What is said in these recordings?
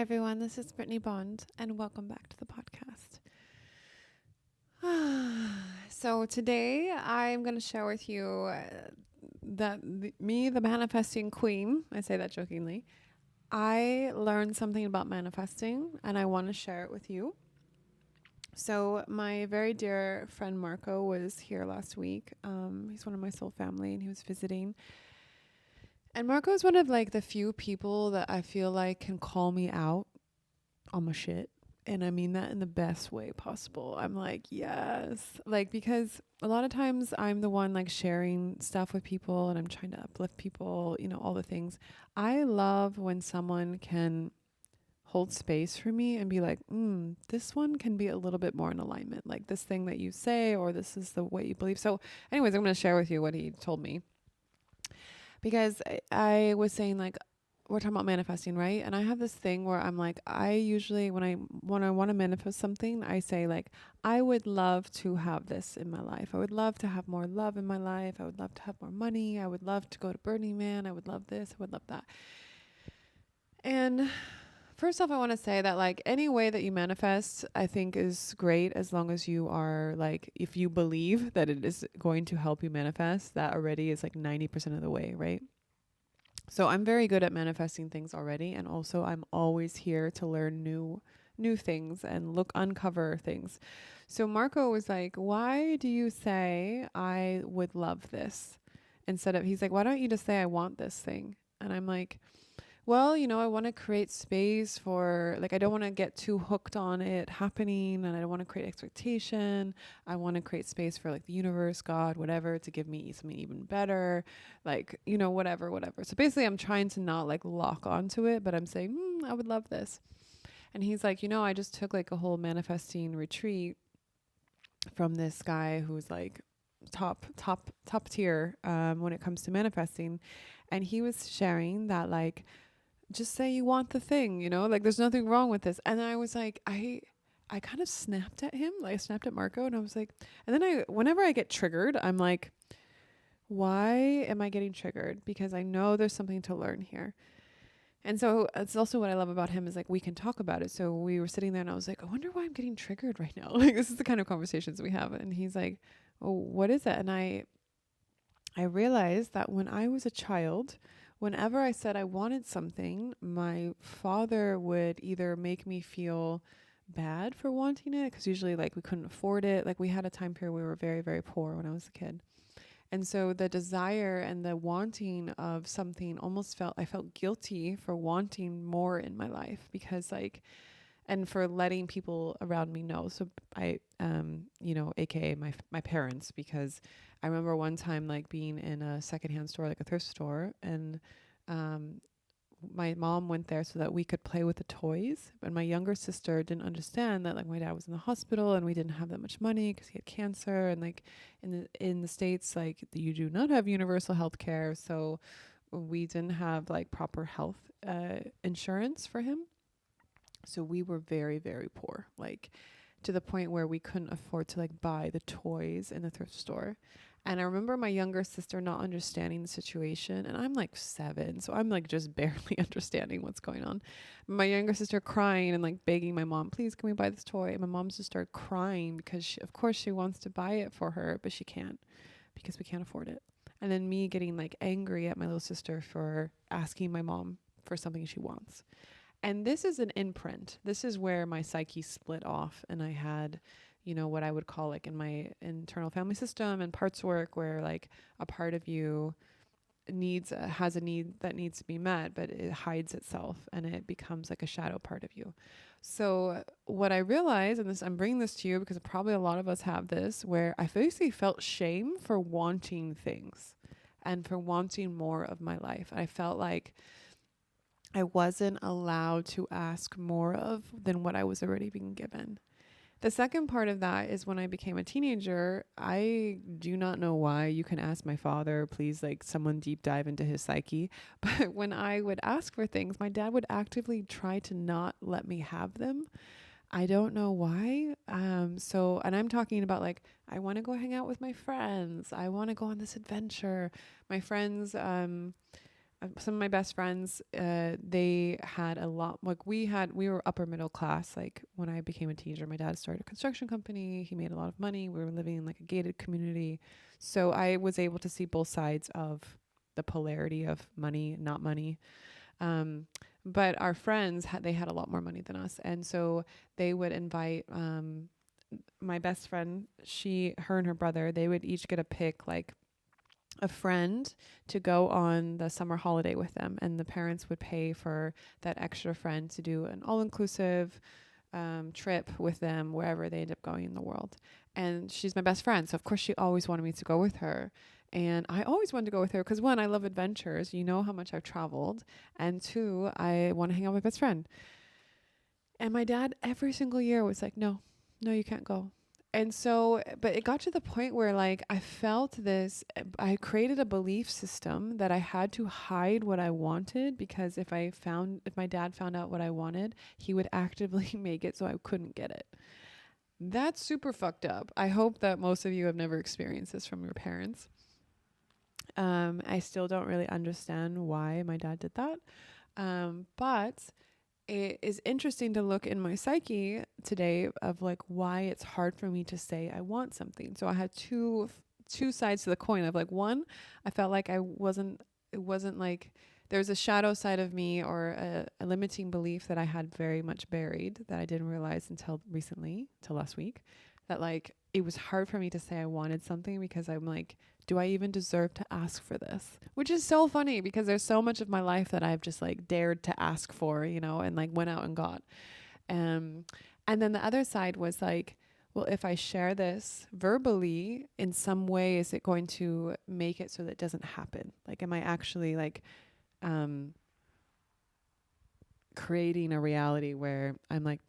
everyone, this is Brittnee Bond, and welcome back to the podcast. So today I'm going to share with you the manifesting queen, I say that jokingly, I learned something about manifesting, and I want to share it with you. So my very dear friend Marco was here last week. He's one of my soul family, and he was visiting. And Marco is one of like the few people that I feel like can call me out on my shit. And I mean that in the best way possible. I'm like, yes. Like, because a lot of times I'm the one like sharing stuff with people and I'm trying to uplift people, all the things. I love when someone can hold space for me and be like, this one can be a little bit more in alignment. Like this thing that you say, or this is the way you believe. So anyways, I'm going to share with you what he told me. Because I was saying like, we're talking about manifesting, right? And I have this thing where I'm like, I usually, when I want to manifest something, I say like, I would love to have this in my life. I would love to have more love in my life. I would love to have more money. I would love to go to Burning Man. I would love this. I would love that. And first off, I want to say that like any way that you manifest, I think is great as long as you are like, if you believe that it is going to help you manifest, that already is like 90% of the way, right? So I'm very good at manifesting things already, and also I'm always here to learn new things and uncover things. So Marco was like, "Why do you say I would love this?" Instead of, he's like, "Why don't you just say I want this thing?" And I'm like, well, I want to create space for, like, I don't want to get too hooked on it happening, and I don't want to create expectation. I want to create space for, like, the universe, God, whatever, to give me something even better, like, whatever. So basically, I'm trying to not, like, lock onto it, but I'm saying, I would love this. And he's like, I just took, like, a whole manifesting retreat from this guy who's, like, top tier when it comes to manifesting. And he was sharing that, like, just say you want the thing, like there's nothing wrong with this. And I was like, I kind of snapped at him, like I snapped at Marco, and I was like, and then whenever I get triggered, I'm like, why am I getting triggered? Because I know there's something to learn here. And so it's also what I love about him is like we can talk about it. So we were sitting there and I was like, I wonder why I'm getting triggered right now. Like this is the kind of conversations we have. And he's like, oh, what is it? And I realized that when I was a child, whenever I said I wanted something, my father would either make me feel bad for wanting it, because usually like we couldn't afford it. Like we had a time period where we were very, very poor when I was a kid. And so the desire and the wanting of something I felt guilty for wanting more in my life, because like, and for letting people around me know. So I, AKA my parents, because I remember one time like being in a secondhand store, like a thrift store, and my mom went there so that we could play with the toys. But my younger sister didn't understand that like my dad was in the hospital and we didn't have that much money because he had cancer. And like in the States, like you do not have universal health care. So we didn't have like proper health insurance for him. So we were very, very poor, like to the point where we couldn't afford to like buy the toys in the thrift store. And I remember my younger sister not understanding the situation, and I'm like 7, so I'm like just barely understanding what's going on. My younger sister crying and like begging my mom, please, can we buy this toy? And my mom just started crying because of course she wants to buy it for her, but she can't because we can't afford it. And then me getting like angry at my little sister for asking my mom for something she wants. And this is an imprint. This is where my psyche split off, and I had, what I would call like in my internal family system and parts work, where like a part of you has a need that needs to be met, but it hides itself and it becomes like a shadow part of you. So what I realized, and I'm bringing this to you because probably a lot of us have this, where I basically felt shame for wanting things and for wanting more of my life. And I felt like I wasn't allowed to ask more of than what I was already being given. The second part of that is when I became a teenager, I do not know why. You can ask my father, please, like someone deep dive into his psyche. But when I would ask for things, my dad would actively try to not let me have them. I don't know why. And I'm talking about like, I want to go hang out with my friends. I want to go on this adventure. My friends, some of my best friends, they had a lot, like we were upper middle class. Like when I became a teenager, my dad started a construction company. He made a lot of money. We were living in like a gated community. So I was able to see both sides of the polarity of money, not money. But our friends, they had a lot more money than us. And so they would invite, my best friend, her and her brother, they would each get to pick like a friend to go on the summer holiday with them, and the parents would pay for that extra friend to do an all-inclusive trip with them wherever they end up going in the world. And she's my best friend, so of course she always wanted me to go with her. And I always wanted to go with her because, one, I love adventures. You know how much I've traveled. And two, I want to hang out with my best friend. And my dad every single year was like, no, you can't go. And so, but it got to the point where like I felt this, I created a belief system that I had to hide what I wanted, because if my dad found out what I wanted, he would actively make it so I couldn't get it. That's super fucked up. I hope that most of you have never experienced this from your parents. I still don't really understand why my dad did that. But it is interesting to look in my psyche today of like why it's hard for me to say I want something. So I had two sides to the coin of like, one, I felt like it wasn't like there's a shadow side of me, or a limiting belief that I had very much buried that I didn't realize until last week, that like it was hard for me to say I wanted something because I'm like, do I even deserve to ask for this? Which is so funny because there's so much of my life that I've just like dared to ask for, and like went out and got. And then the other side was like, well, if I share this verbally in some way, is it going to make it so that it doesn't happen? Like, am I actually like creating a reality where I'm like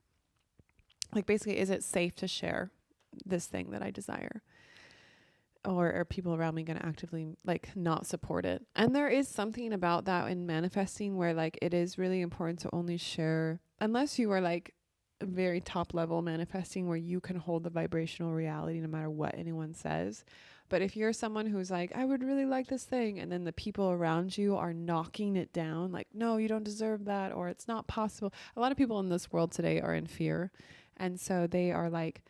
basically, is it safe to share this thing that I desire? Or are people around me going to actively like not support it? And there is something about that in manifesting where like it is really important to only share, unless you are like very top level manifesting where you can hold the vibrational reality no matter what anyone says. But if you're someone who's like, I would really like this thing, and then the people around you are knocking it down, like, no, you don't deserve that, or it's not possible. A lot of people in this world today are in fear. And so they are like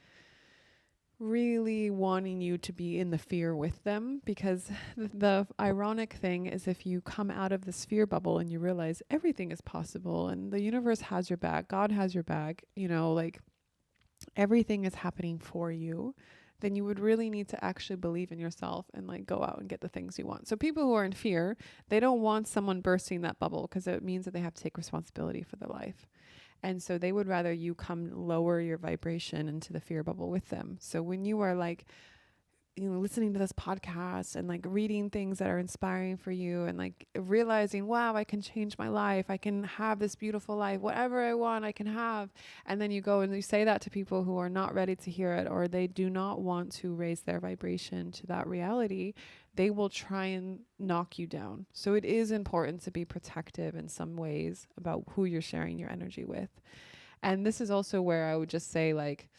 really wanting you to be in the fear with them, because the ironic thing is, if you come out of this fear bubble and you realize everything is possible and the universe has your back, God has your back, like everything is happening for you, then you would really need to actually believe in yourself and like go out and get the things you want. So people who are in fear, they don't want someone bursting that bubble, because it means that they have to take responsibility for their life. And so they would rather you come lower your vibration into the fear bubble with them. So when you are like, listening to this podcast and like reading things that are inspiring for you, and like realizing, wow, I can change my life, I can have this beautiful life, whatever I want, I can have. And then you go and you say that to people who are not ready to hear it, or they do not want to raise their vibration to that reality, they will try and knock you down. So it is important to be protective in some ways about who you're sharing your energy with. And this is also where I would just say, like,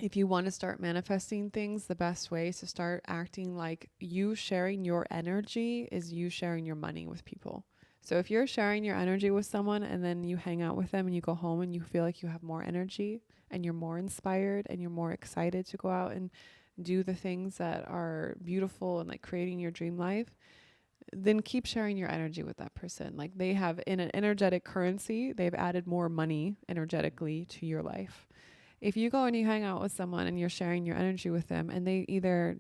if you want to start manifesting things, the best way is to start acting like you sharing your energy is you sharing your money with people. So if you're sharing your energy with someone and then you hang out with them and you go home and you feel like you have more energy and you're more inspired and you're more excited to go out and do the things that are beautiful and like creating your dream life, then keep sharing your energy with that person. Like, they have, in an energetic currency, they've added more money energetically to your life. If you go and you hang out with someone and you're sharing your energy with them and they either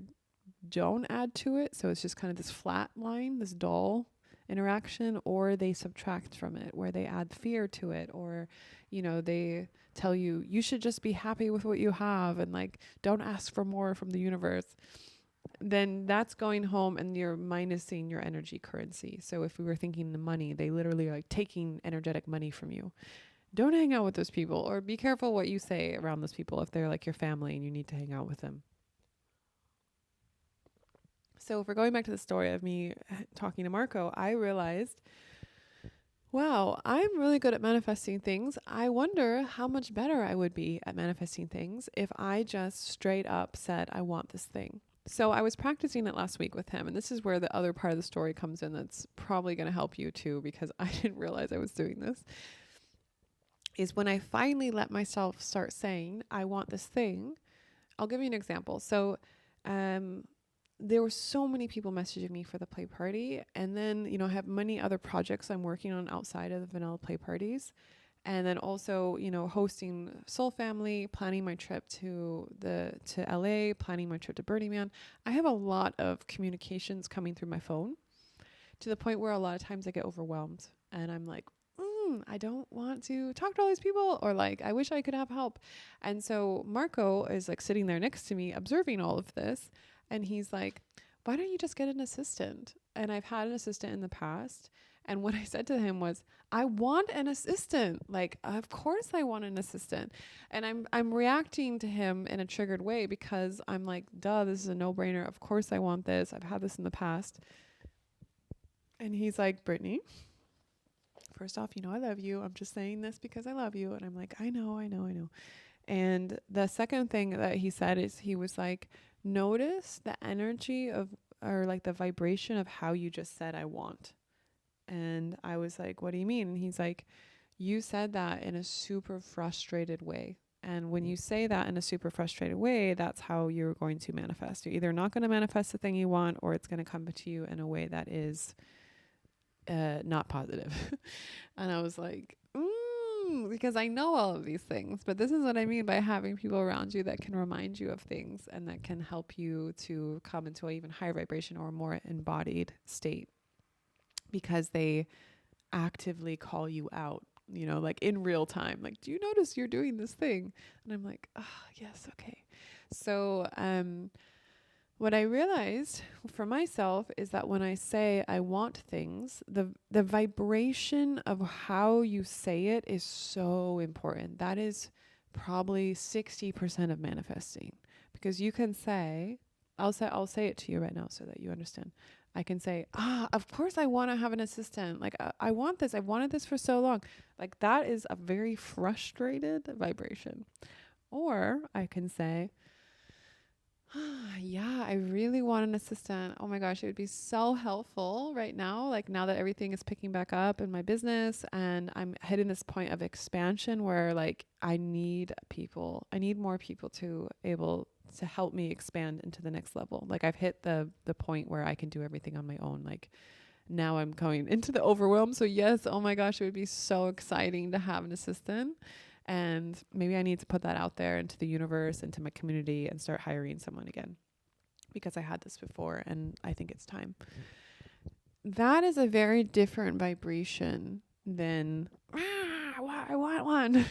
don't add to it, so it's just kind of this flat line, this dull interaction, or they subtract from it where they add fear to it, or, they tell you, you should just be happy with what you have and like, don't ask for more from the universe, then that's going home and you're minusing your energy currency. So if we were thinking the money, they literally are like taking energetic money from you. Don't hang out with those people, or be careful what you say around those people if they're like your family and you need to hang out with them. So if we're going back to the story of me talking to Marco, I realized, wow, I'm really good at manifesting things. I wonder how much better I would be at manifesting things if I just straight up said, I want this thing. So I was practicing it last week with him, and this is where the other part of the story comes in that's probably going to help you too, because I didn't realize I was doing this, is when I finally let myself start saying, I want this thing. I'll give you an example. So there were so many people messaging me for the play party, and then, I have many other projects I'm working on outside of the vanilla play parties. And then also, hosting Soul Family, planning my trip to LA, planning my trip to Birdie Man. I have a lot of communications coming through my phone, to the point where a lot of times I get overwhelmed and I'm like, I don't want to talk to all these people, or like, I wish I could have help. And so Marco is like sitting there next to me observing all of this. And he's like, why don't you just get an assistant? And I've had an assistant in the past. And what I said to him was, I want an assistant. Like, of course I want an assistant. And I'm reacting to him in a triggered way, because I'm like, duh, this is a no-brainer. Of course I want this. I've had this in the past. And he's like, Brittnee, first off, I love you. I'm just saying this because I love you. And I'm like, I know. And the second thing that he said is, he was like, notice the energy of, or like the vibration of how you just said, I want. And I was like, what do you mean? And he's like, you said that in a super frustrated way. And when you say that in a super frustrated way, that's how you're going to manifest. You're either not going to manifest the thing you want, or it's going to come to you in a way that is not positive. And I was like, because I know all of these things, but this is what I mean by having people around you that can remind you of things and that can help you to come into an even higher vibration or a more embodied state, because they actively call you out, like in real time. Like, do you notice you're doing this thing? And I'm like, yes, okay. So what I realized for myself is that when I say I want things, the vibration of how you say it is so important. That is probably 60% of manifesting, because you can say, I'll say it to you right now so that you understand. I can say, of course I want to have an assistant. Like, I want this. I've wanted this for so long. Like, that is a very frustrated vibration. Or I can say, yeah, I really want an assistant. Oh my gosh, it would be so helpful right now. Like, now that everything is picking back up in my business and I'm hitting this point of expansion where like I need more people to able to help me expand into the next level. Like, I've hit the point where I can do everything on my own. Like, now I'm going into the overwhelm. So yes, oh my gosh, it would be so exciting to have an assistant. And maybe I need to put that out there into the universe, into my community, and start hiring someone again, because I had this before and I think it's time. That is a very different vibration than, I want one,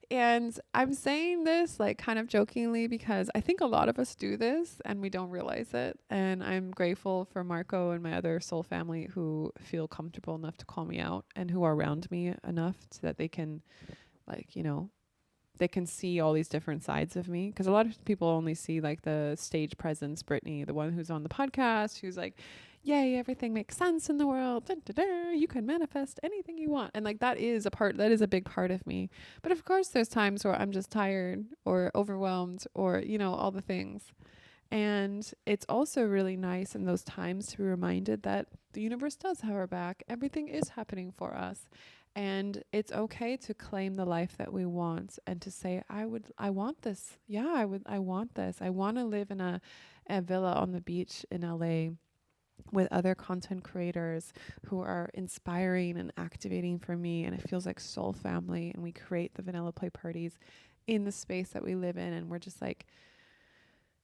And I'm saying this like kind of jokingly, because I think a lot of us do this and we don't realize it. And I'm grateful for Marco and my other soul family who feel comfortable enough to call me out and who are around me enough so that they can, like, they can see all these different sides of me. Because a lot of people only see like the stage presence, Brittnee, the one who's on the podcast, who's like, yay, everything makes sense in the world. Dun, dun, dun, you can manifest anything you want. And like, that is a big part of me. But of course, there's times where I'm just tired or overwhelmed or, all the things. And it's also really nice in those times to be reminded that the universe does have our back. Everything is happening for us. And it's okay to claim the life that we want and to say, I want this. Yeah, I want this. I want to live in a villa on the beach in LA with other content creators who are inspiring and activating for me. And it feels like soul family. And we create the vanilla play parties in the space that we live in. And we're just like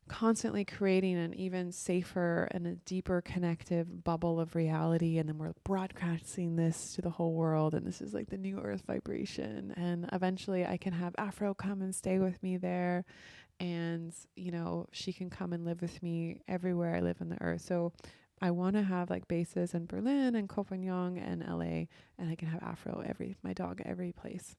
constantly creating an even safer and a deeper connective bubble of reality. And then we're broadcasting this to the whole world. And this is like the new earth vibration. And eventually I can have Afro come and stay with me there. And, she can come and live with me everywhere I live on the earth. So I want to have like bases in Berlin and Copenhagen and LA. And I can have Afro my dog every place.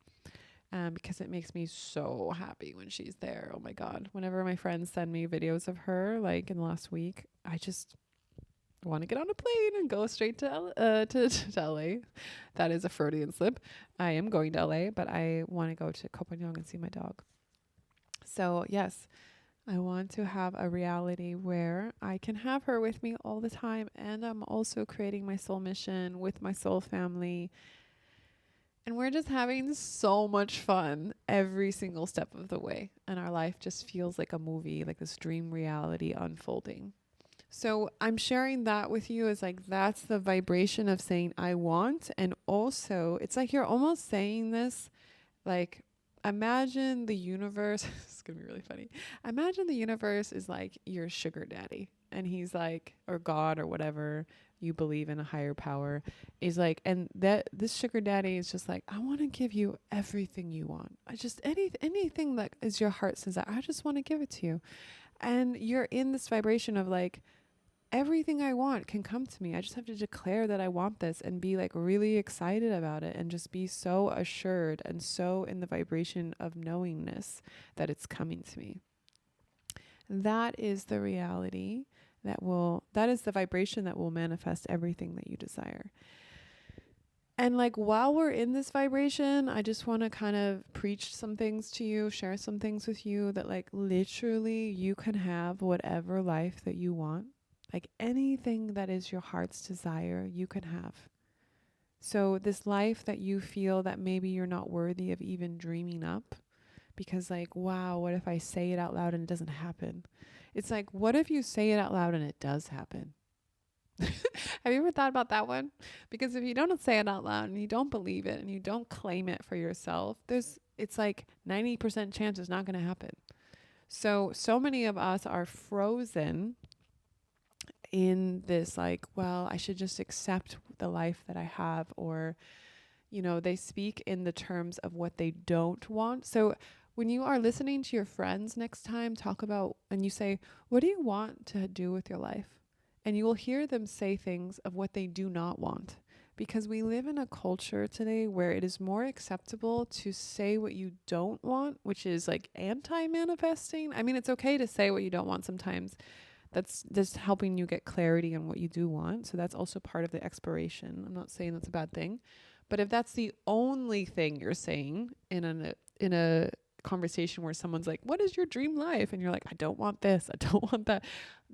Because it makes me so happy when she's there. Oh my God. Whenever my friends send me videos of her, like in the last week, I just want to get on a plane and go straight to LA. That is a Freudian slip. I am going to LA, but I want to go to Copenhagen and see my dog. So yes, I want to have a reality where I can have her with me all the time. And I'm also creating my soul mission with my soul family. And we're just having so much fun every single step of the way. And our life just feels like a movie, like this dream reality unfolding. So I'm sharing that with you as like that's the vibration of saying I want. And also, it's like you're almost saying this like, imagine the universe. This is going to be really funny. Imagine the universe is like your sugar daddy. And he's like, or God or whatever you believe in, a higher power, is like, and that this sugar daddy is just like, I want to give you everything you want. I just, anything that is your heart's desire, I just want to give it to you. And you're in this vibration of like, everything I want can come to me. I just have to declare that I want this and be like really excited about it and just be so assured and so in the vibration of knowingness that it's coming to me. That is the reality that is the vibration that will manifest everything that you desire. And like while we're in this vibration, I just want to kind of preach some things to you, share some things with you that like literally you can have whatever life that you want. Like anything that is your heart's desire, you can have. So this life that you feel that maybe you're not worthy of even dreaming up, because like, wow, what if I say it out loud and it doesn't happen? It's like, what if you say it out loud and it does happen? Have you ever thought about that one? Because if you don't say it out loud and you don't believe it and you don't claim it for yourself, it's like 90% chance it's not going to happen. So many of us are frozen in this like, well, I should just accept the life that I have, or, you know, they speak in the terms of what they don't want. So when you are listening to your friends next time talk about, and you say, what do you want to do with your life? And you will hear them say things of what they do not want. Because we live in a culture today where it is more acceptable to say what you don't want, which is like anti-manifesting. I mean, it's okay to say what you don't want sometimes. That's just helping you get clarity on what you do want. So that's also part of the exploration. I'm not saying that's a bad thing. But if that's the only thing you're saying in a conversation where someone's like, what is your dream life? And you're like, I don't want this, I don't want that.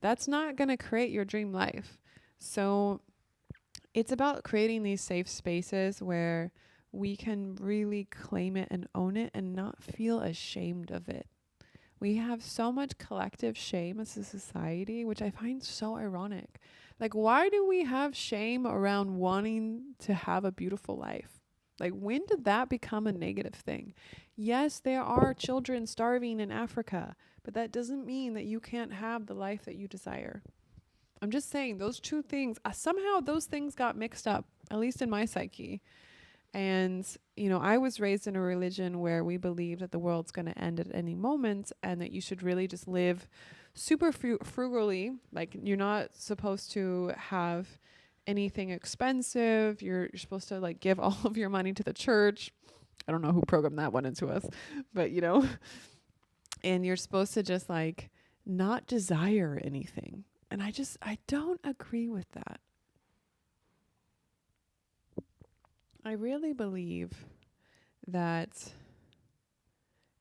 That's not going to create your dream life. So it's about creating these safe spaces where we can really claim it and own it and not feel ashamed of it. We have so much collective shame as a society, which I find so ironic. Like, why do we have shame around wanting to have a beautiful life? Like, when did that become a negative thing? Yes, there are children starving in Africa, but that doesn't mean that you can't have the life that you desire. I'm just saying those two things, somehow those things got mixed up, at least in my psyche. And, you know, I was raised in a religion where we believe that the world's going to end at any moment and that you should really just live super frugally. Like, you're not supposed to have anything expensive. You're supposed to like give all of your money to the church. I don't know who programmed that one into us, but you know, and you're supposed to just like not desire anything. And I don't agree with that. I really believe that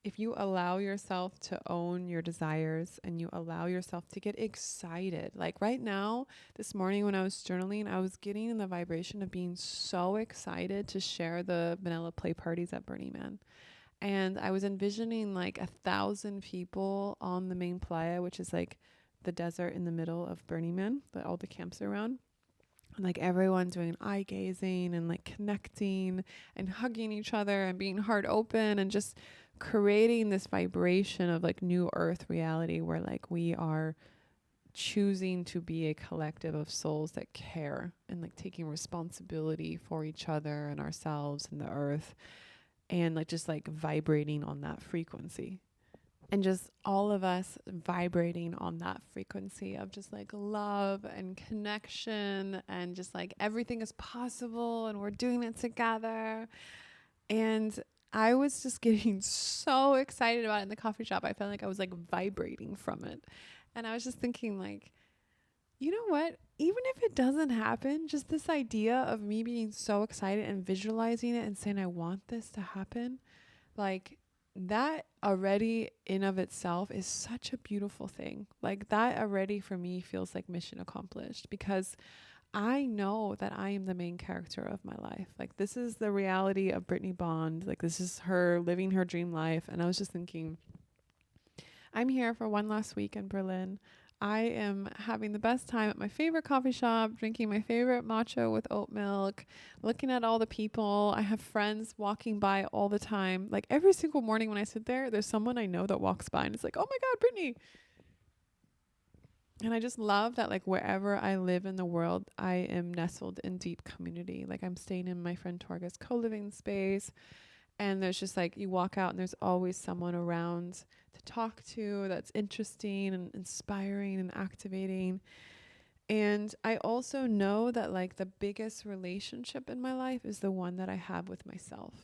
if you allow yourself to own your desires and you allow yourself to get excited, like right now, this morning when I was journaling, I was getting in the vibration of being so excited to share the vanilla play parties at Brittnee, man. And I was envisioning like 1,000 people on the main playa, which is like the desert in the middle of Burning Man, that all the camps are around. And like everyone doing eye gazing and like connecting and hugging each other and being heart open and just creating this vibration of like new earth reality where like we are choosing to be a collective of souls that care and like taking responsibility for each other and ourselves and the earth, and like just like vibrating on that frequency. And just all of us vibrating on that frequency of just like love and connection and just like everything is possible and we're doing it together. And I was just getting so excited about it in the coffee shop. I felt like I was like vibrating from it. And I was just thinking like, you know what? Even if it doesn't happen, just this idea of me being so excited and visualizing it and saying, I want this to happen, like, that already in of itself is such a beautiful thing. Like that already for me feels like mission accomplished, because I know that I am the main character of my life. Like this is the reality of Brittnee Bond. Like this is her living her dream life. And I was just thinking, I'm here for one last week in Berlin. I am having the best time at my favorite coffee shop, drinking my favorite matcha with oat milk, looking at all the people. I have friends walking by all the time. Like every single morning when I sit there, there's someone I know that walks by and it's like, oh my God, Brittnee. And I just love that, like, wherever I live in the world, I am nestled in deep community. Like, I'm staying in my friend Torga's co-living space. And there's just like, you walk out and there's always someone around to talk to that's interesting and inspiring and activating. And I also know that like the biggest relationship in my life is the one that I have with myself.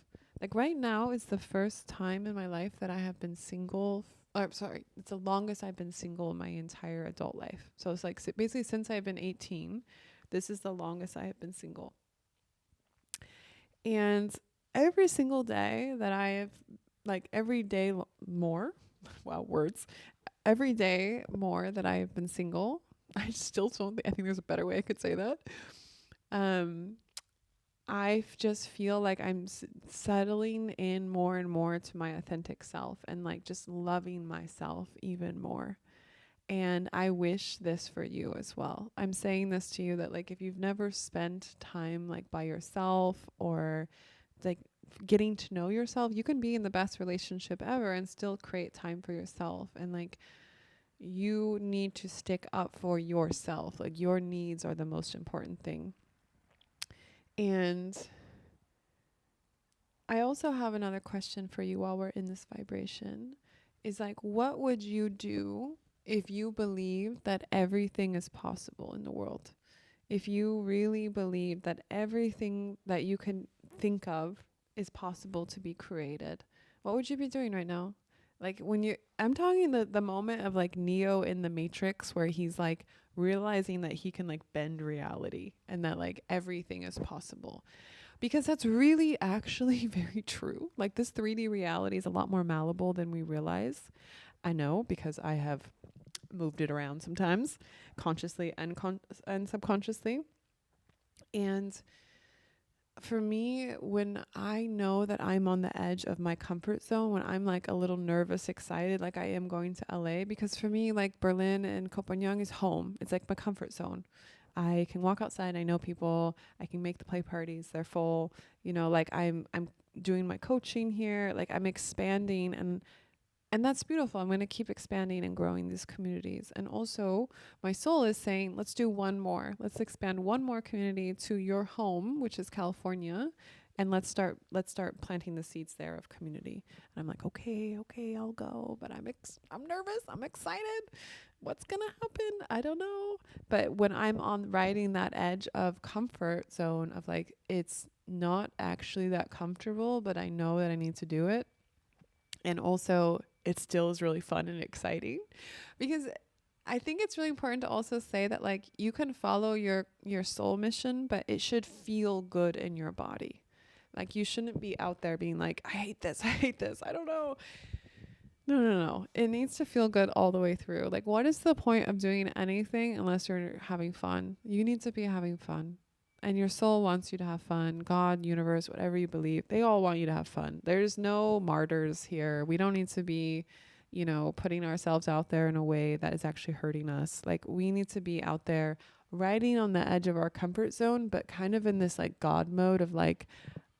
Like right now is the first time in my life that I have been single. It's the longest I've been single in my entire adult life. So it's like basically since I've been 18, this is the longest I have been single. And every single day that I have, like every day more, wow, words, every day more that I have been single, I still don't think, I think there's a better way I could say that. I just feel like I'm settling in more and more to my authentic self and like just loving myself even more. And I wish this for you as well. I'm saying this to you that like if you've never spent time like by yourself or like getting to know yourself, you can be in the best relationship ever and still create time for yourself. And like you need to stick up for yourself. Like your needs are the most important thing. And I also have another question for you while we're in this vibration. Is like, what would you do if you believe that everything is possible in the world? If you really believe that everything that you can think of is possible to be created, what would you be doing right now? Like when I'm talking the moment of like Neo in the Matrix where he's like realizing that he can like bend reality and that like everything is possible. Because that's really actually very true. Like this 3D reality is a lot more malleable than we realize. I know because I have moved it around sometimes, consciously and subconsciously. And for me, when I know that I'm on the edge of my comfort zone, when I'm like a little nervous, excited, like I am going to LA, because for me, like Berlin and Copenhagen is home. It's like my comfort zone. I can walk outside. I know people. I can make the play parties. They're full. You know, like I'm doing my coaching here. Like I'm expanding and that's beautiful. I'm going to keep expanding and growing these communities. And also my soul is saying, let's do one more. Let's expand one more community to your home, which is California. And let's start planting the seeds there of community. And I'm like, okay, I'll go. But I'm nervous. I'm excited. What's going to happen? I don't know. But when I'm on riding that edge of comfort zone of like, it's not actually that comfortable, but I know that I need to do it. And also it still is really fun and exciting, because I think it's really important to also say that like you can follow your soul mission, but it should feel good in your body. Like you shouldn't be out there being like, I hate this, I don't know. No. It needs to feel good all the way through. Like what is the point of doing anything unless you're having fun? You need to be having fun. And your soul wants you to have fun. God, universe, whatever you believe, they all want you to have fun. There's no martyrs here. We don't need to be, putting ourselves out there in a way that is actually hurting us. Like we need to be out there riding on the edge of our comfort zone, but kind of in this like God mode of like,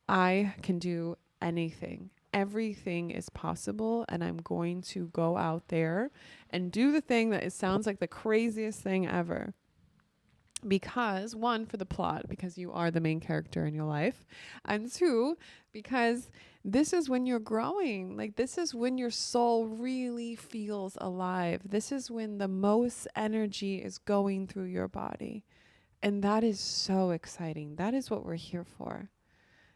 I can do anything. Everything is possible, and I'm going to go out there and do the thing that it sounds like the craziest thing ever. Because one, for the plot, because you are the main character in your life, and two, because this is when you're growing. Like this is when your soul really feels alive. This is when the most energy is going through your body. And that is so exciting. That is what we're here for.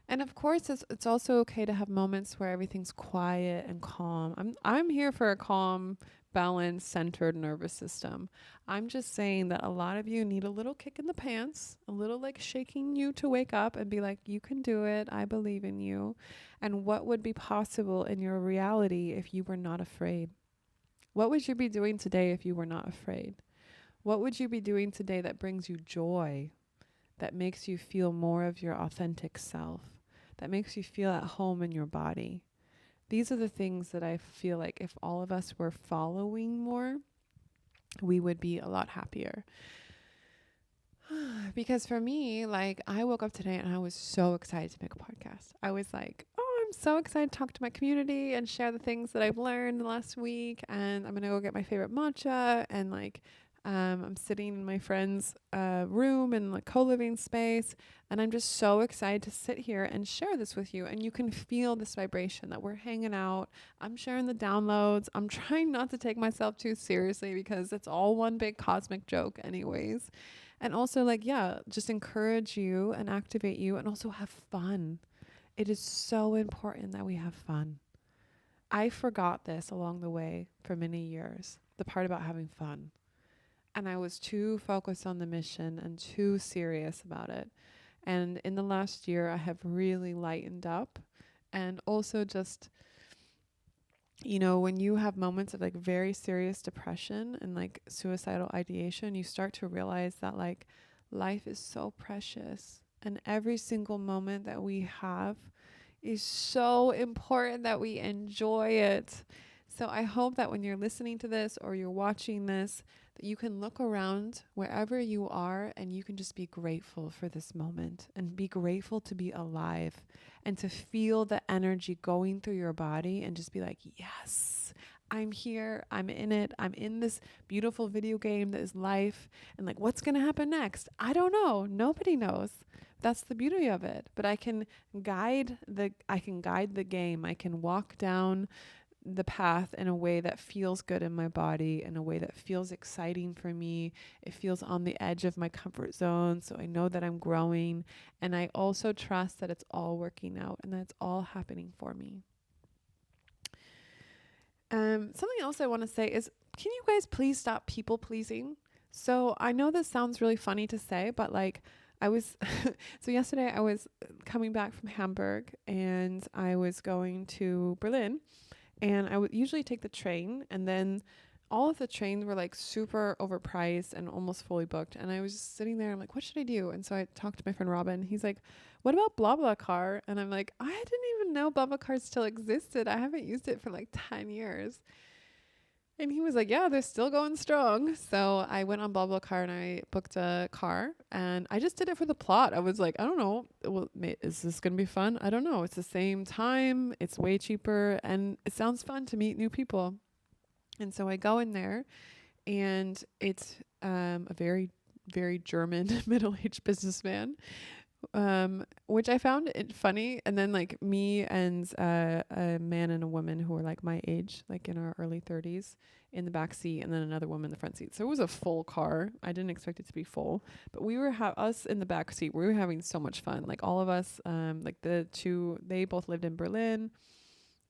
And of course, it's also okay to have moments where everything's quiet and calm. I'm here for a calm balanced, centered nervous system. I'm just saying that a lot of you need a little kick in the pants, a little like shaking you to wake up and be like, you can do it. I believe in you. And what would be possible in your reality if you were not afraid? What would you be doing today if you were not afraid? What would you be doing today that brings you joy, that makes you feel more of your authentic self, that makes you feel at home in your body? These are the things that I feel like if all of us were following more, we would be a lot happier. Because for me, like, I woke up today and I was so excited to make a podcast. I was like, oh, I'm so excited to talk to my community and share the things that I've learned the last week. And I'm going to go get my favorite matcha. And like, I'm sitting in my friend's room in like co-living space. And I'm just so excited to sit here and share this with you. And you can feel this vibration that we're hanging out. I'm sharing the downloads. I'm trying not to take myself too seriously because it's all one big cosmic joke anyways. And also, like, yeah, just encourage you and activate you and also have fun. It is so important that we have fun. I forgot this along the way for many years, the part about having fun. And I was too focused on the mission and too serious about it. And in the last year, I have really lightened up. And also just, you know, when you have moments of like very serious depression and like suicidal ideation, you start to realize that like life is so precious and every single moment that we have is so important that we enjoy it. So I hope that when you're listening to this or you're watching this, that you can look around wherever you are and you can just be grateful for this moment and be grateful to be alive and to feel the energy going through your body and just be like, yes, I'm here. I'm in it. I'm in this beautiful video game that is life. And like, what's going to happen next? I don't know. Nobody knows. That's the beauty of it. But I can guide the game. I can walk down the path in a way that feels good in my body, in a way that feels exciting for me. It feels on the edge of my comfort zone. So I know that I'm growing. And I also trust that it's all working out and that it's all happening for me. Something else I want to say is, can you guys please stop people pleasing? So I know this sounds really funny to say, but like I was, so yesterday I was coming back from Hamburg and I was going to Berlin. And I would usually take the train, and then all of the trains were like super overpriced and almost fully booked. And I was just sitting there. I'm like, what should I do? And so I talked to my friend Robin. He's like, what about BlaBlaCar? And I'm like, I didn't even know BlaBlaCar still existed. I haven't used it for like 10 years. And he was like, yeah, they're still going strong. So I went on BlaBlaCar and I booked a car and I just did it for the plot. I was like, I don't know. Well, is this going to be fun? I don't know. It's the same time. It's way cheaper and it sounds fun to meet new people. And so I go in there and it's a very, very German middle-aged businessman, which I found it funny. And then like me and a man and a woman who were like my age, like in our early 30s in the back seat, and then another woman in the front seat. So it was a full car. I didn't expect it to be full, but we were us in the back seat. We were having so much fun. Like all of us, like they both lived in Berlin.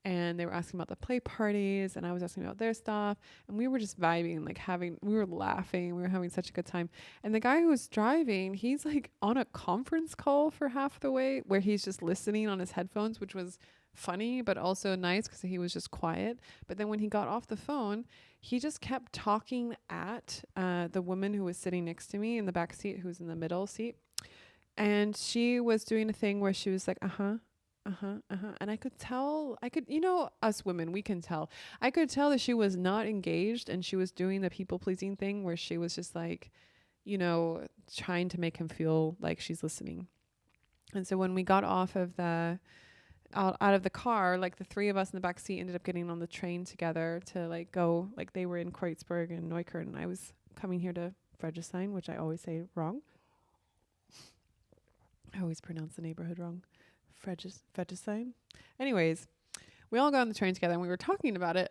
And they were asking about the play parties and I was asking about their stuff. And we were just vibing, like we were laughing. We were having such a good time. And the guy who was driving, he's like on a conference call for half the way where he's just listening on his headphones, which was funny, but also nice because he was just quiet. But then when he got off the phone, he just kept talking at the woman who was sitting next to me in the back seat, who's in the middle seat. And she was doing a thing where she was like, and I could tell, you know, us women, we can tell. I could tell that she was not engaged and she was doing the people pleasing thing where she was just like, you know, trying to make him feel like she's listening. And so when we got off of out of the car, like the three of us in the back seat ended up getting on the train together to like go, like they were in Kreuzberg and Neukölln and I was coming here to Friedrichshain, which I always say wrong. I always pronounce the neighborhood wrong. Friedrichshain. Anyways, we all got on the train together and we were talking about it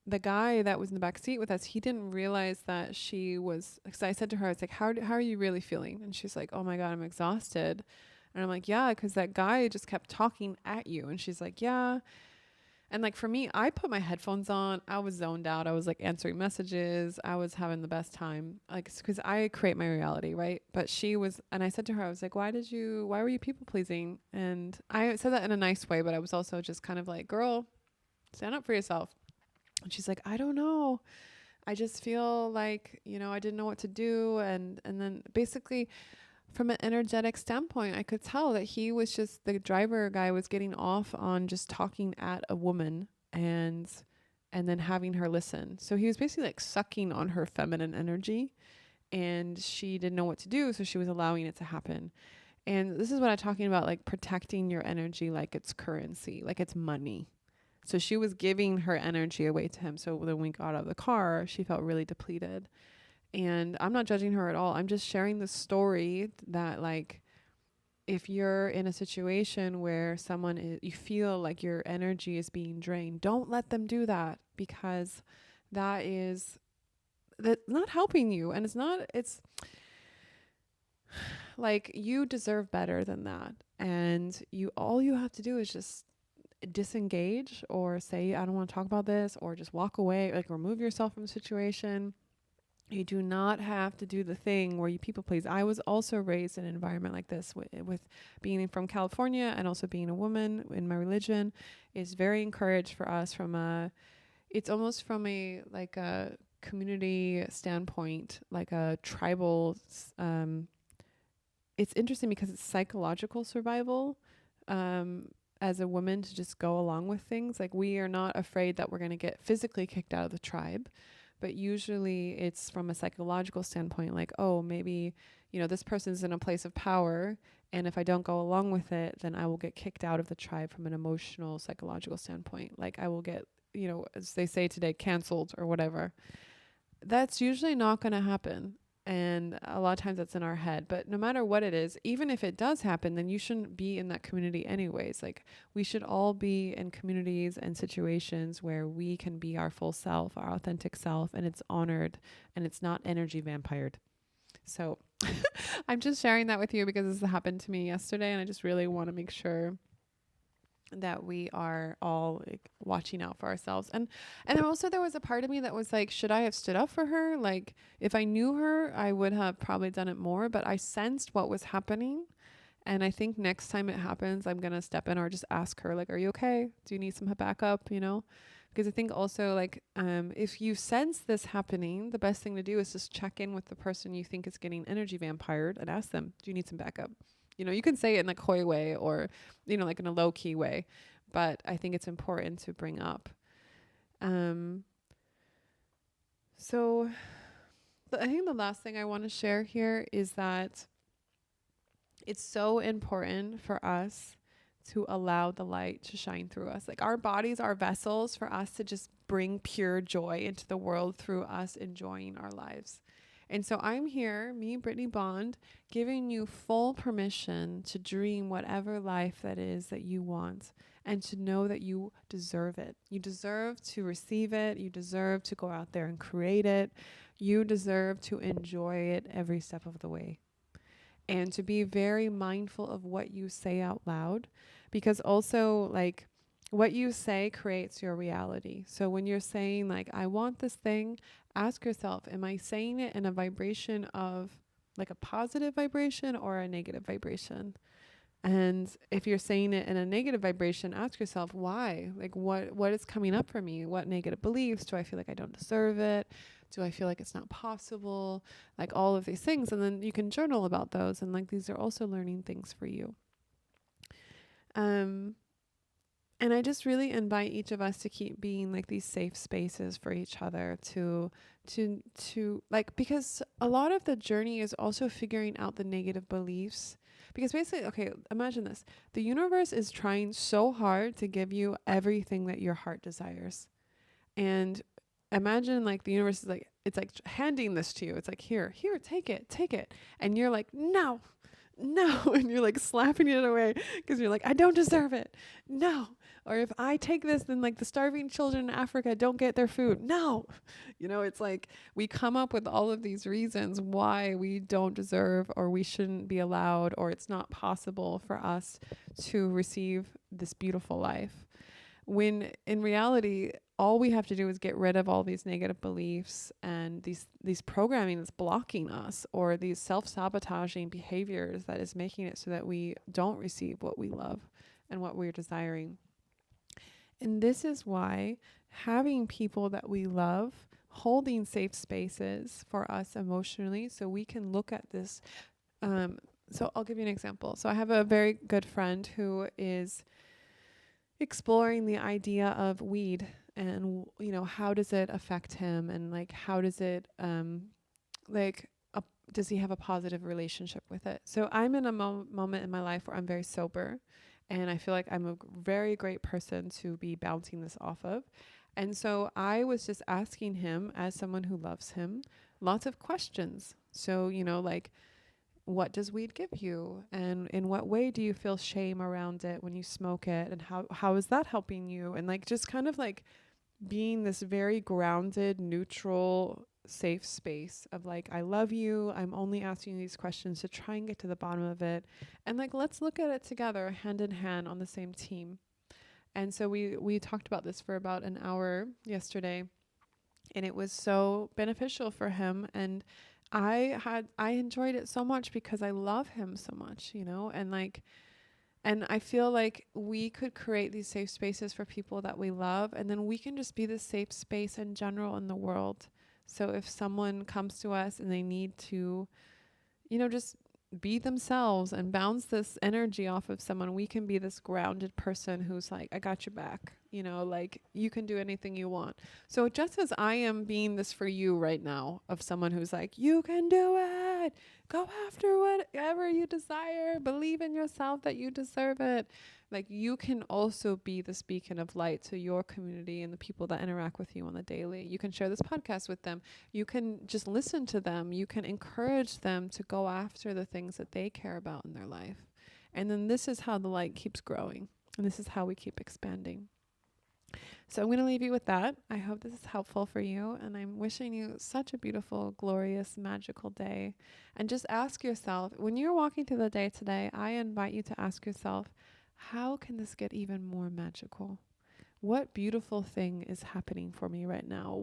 the guy that was in the back seat with us, he didn't realize that she was, because I said to her, I was like, how are you really feeling? And she's like, oh my God, I'm exhausted. And I'm like, yeah, because that guy just kept talking at you. And she's like, yeah. And like for me, I put my headphones on. I was zoned out. I was like answering messages. I was having the best time. Like, because I create my reality, right? But she was, and I said to her, I was like, why were you people pleasing? And I said that in a nice way, but I was also just kind of like, girl, stand up for yourself. And she's like, I don't know. I just feel like, I didn't know what to do. And then basically from an energetic standpoint, I could tell that he was just, the driver guy was getting off on just talking at a woman and then having her listen. So he was basically like sucking on her feminine energy, and she didn't know what to do. So she was allowing it to happen. And this is what I'm talking about, like protecting your energy like it's currency, like it's money. So she was giving her energy away to him. So when we got out of the car, she felt really depleted. And I'm not judging her at all. I'm just sharing the story that, like, if you're in a situation where you feel like your energy is being drained, don't let them do that, because that's not helping you. And it's like, you deserve better than that. And all you have to do is just disengage, or say, I don't want to talk about this, or just walk away, like remove yourself from the situation. You do not have to do the thing where you people please. I was also raised in an environment like this, with being from California, and also being a woman in my religion is very encouraged for us it's almost from a community standpoint, like a tribal, it's interesting because it's psychological survival, as a woman, to just go along with things. Like, we are not afraid that we're going to get physically kicked out of the tribe. But usually it's from a psychological standpoint, like, oh, maybe, this person's in a place of power, and if I don't go along with it, then I will get kicked out of the tribe from an emotional, psychological standpoint. Like, I will get, as they say today, canceled or whatever. That's usually not going to happen. And a lot of times that's in our head. But no matter what it is, even if it does happen, then you shouldn't be in that community anyways. Like, we should all be in communities and situations where we can be our full self, our authentic self, and it's honored, and it's not energy vampired. So I'm just sharing that with you because this happened to me yesterday, and I just really want to make sure that we are all like watching out for ourselves. And also there was a part of me that was like, should I have stood up for her? Like, if I knew her, I would have probably done it more, but I sensed what was happening. And I think next time it happens, I'm going to step in, or just ask her, like, are you okay? Do you need some backup? Because I think also, like, if you sense this happening, the best thing to do is just check in with the person you think is getting energy vampired and ask them, do you need some backup? You can say it in a coy way, or, like in a low key way, but I think it's important to bring up. So I think the last thing I want to share here is that it's so important for us to allow the light to shine through us. Like, our bodies are vessels for us to just bring pure joy into the world through us enjoying our lives. And so I'm here, me, Brittnee Bond, giving you full permission to dream whatever life that is that you want, and to know that you deserve it. You deserve to receive it. You deserve to go out there and create it. You deserve to enjoy it every step of the way. And to be very mindful of what you say out loud, because also, like, what you say creates your reality. So when you're saying, like, I want this thing, ask yourself, am I saying it in a vibration of like a positive vibration or a negative vibration? And if you're saying it in a negative vibration, ask yourself why. Like, what is coming up for me? What negative beliefs? Do I feel like I don't deserve it? Do I feel like it's not possible? Like, all of these things. And then you can journal about those. And like, these are also learning things for you. And I just really invite each of us to keep being like these safe spaces for each other to like, because a lot of the journey is also figuring out the negative beliefs. Because basically, okay, imagine this. The universe is trying so hard to give you everything that your heart desires. And imagine, like, the universe is like, it's like handing this to you. It's like, here, take it. And you're like, no. And you're like slapping it away because you're like, I don't deserve it. No. Or if I take this, then like the starving children in Africa don't get their food. No. It's like we come up with all of these reasons why we don't deserve, or we shouldn't be allowed, or it's not possible for us to receive this beautiful life. when in reality, all we have to do is get rid of all these negative beliefs and these programming that's blocking us, or these self-sabotaging behaviors that is making it so that we don't receive what we love and what we're desiring. And this is why having people that we love, holding safe spaces for us emotionally, so we can look at this. So I'll give you an example. So I have a very good friend who is exploring the idea of weed, and how does it affect him, and like how does it like does he have a positive relationship with it. So I'm in a moment in my life where I'm very sober, and I feel like I'm a very great person to be bouncing this off of. And so I was just asking him, as someone who loves him, lots of questions. So like, what does weed give you, and in what way do you feel shame around it when you smoke it, and how is that helping you, and like just kind of like being this very grounded, neutral, safe space of like, I love you, I'm only asking you these questions to try and get to the bottom of it, and like, let's look at it together, hand in hand, on the same team. And so we talked about this for about an hour yesterday, and it was so beneficial for him. And I enjoyed it so much because I love him so much, and I feel like we could create these safe spaces for people that we love, and then we can just be the safe space in general in the world. So if someone comes to us and they need to, just be themselves and bounce this energy off of someone, we can be this grounded person who's like, I got your back, like, you can do anything you want. So just as I am being this for you right now, of someone who's like, you can do it, go after whatever you desire, believe in yourself that you deserve it, like, you can also be this beacon of light to your community and the people that interact with you on the daily. You can share this podcast with them. You can just listen to them. You can encourage them to go after the things that they care about in their life. And then this is how the light keeps growing. And this is how we keep expanding. So I'm going to leave you with that. I hope this is helpful for you. And I'm wishing you such a beautiful, glorious, magical day. And just ask yourself, when you're walking through the day today, I invite you to ask yourself, how can this get even more magical? What beautiful thing is happening for me right now?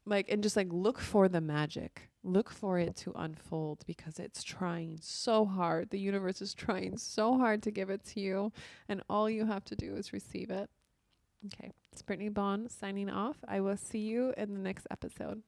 And just like, look for the magic. Look for it to unfold, because it's trying so hard. The universe is trying so hard to give it to you. And all you have to do is receive it. Okay. It's Brittnee Bond signing off. I will see you in the next episode.